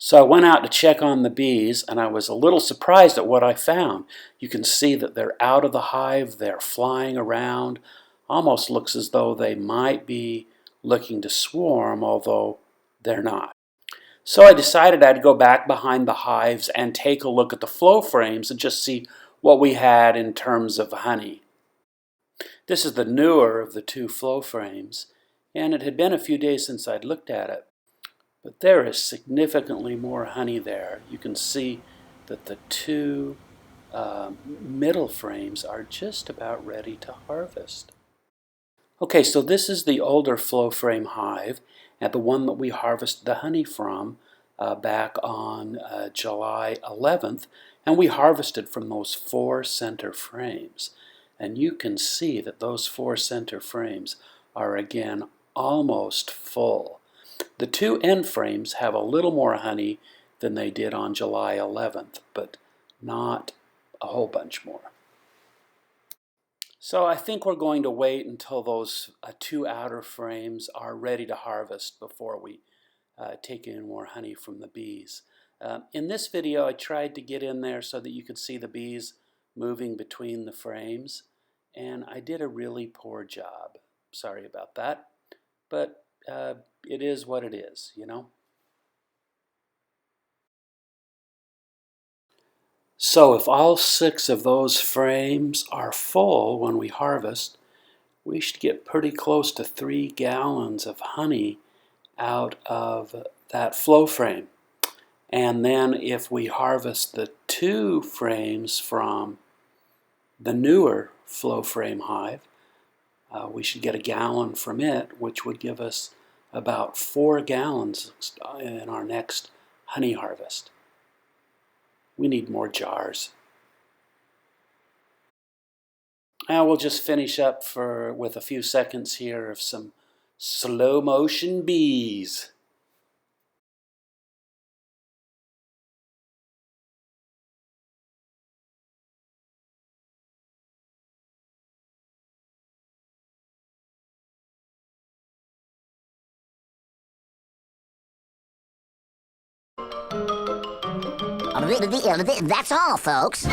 So I went out to check on the bees, and I was a little surprised at what I found. You can see that they're out of the hive, they're flying around. Almost looks as though they might be looking to swarm, although they're not. So I decided I'd go back behind the hives and take a look at the flow frames and just see what we had in terms of honey. This is the newer of the two flow frames, and it had been a few days since I'd looked at it. But there is significantly more honey there. You can see that the two middle frames are just about ready to harvest. Okay, so this is the older flow frame hive, and the one that we harvested the honey from back on July 11th, and we harvested from those 4 center frames. And you can see that those 4 center frames are again almost full. The 2 end frames have a little more honey than they did on July 11th, but not a whole bunch more. So I think we're going to wait until those 2 outer frames are ready to harvest before we take in more honey from the bees. In this video, I tried to get in there so that you could see the bees moving between the frames, and I did a really poor job. Sorry about that, but it is what it is, you know? So if all 6 of those frames are full when we harvest, we should get pretty close to 3 gallons of honey out of that flow frame. And then if we harvest the 2 frames from the newer flow frame hive, we should get 1 gallon from it, which would give us about 4 gallons in our next honey harvest. We need more jars. Now we'll just finish up with a few seconds here of some slow motion bees. That's all, folks.